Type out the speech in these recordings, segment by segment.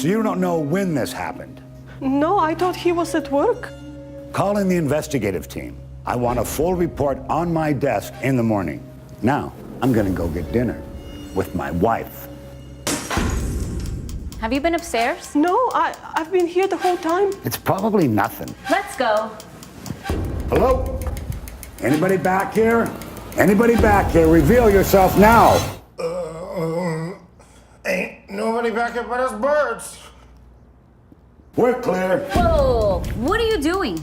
So you don't know when this happened? No, I thought he was at work. Call in the investigative team. I want a full report on my desk in the morning. Now, I'm gonna go get dinner with my wife. Have you been upstairs? No, I've been here the whole time. It's probably nothing. Let's go. Hello? Anybody back here? Anybody back here? Reveal yourself now. Ain't nobody back here but us birds. We're clear. Whoa, what are you doing?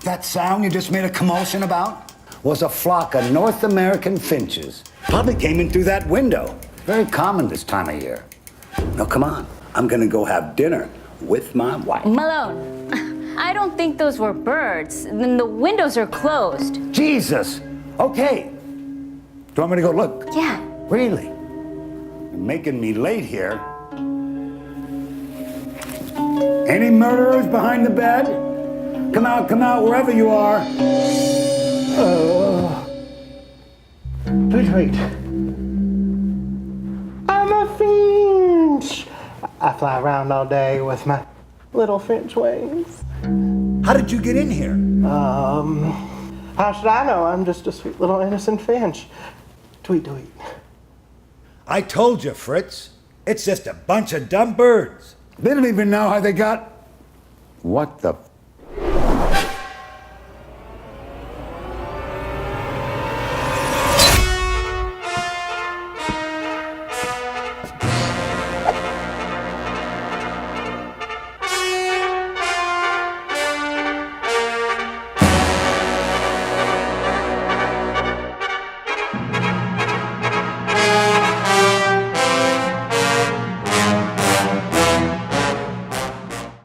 That sound you just made a commotion about was a flock of North American finches. Probably came in through that window. Very common this time of year. Now, come on. I'm gonna go have dinner with my wife. Malone, I don't think those were birds. Then the windows are closed. Jesus. Okay. Do you want me to go look? Yeah. Really? You're making me late here. Any murderers behind the bed? Come out, wherever you are. Tweet. I'm a finch. I fly around all day with my little finch wings. How did you get in here? How should I know? I'm just a sweet little innocent finch. Tweet. I told you, Fritz. It's just a bunch of dumb birds. They don't even know how they got... What the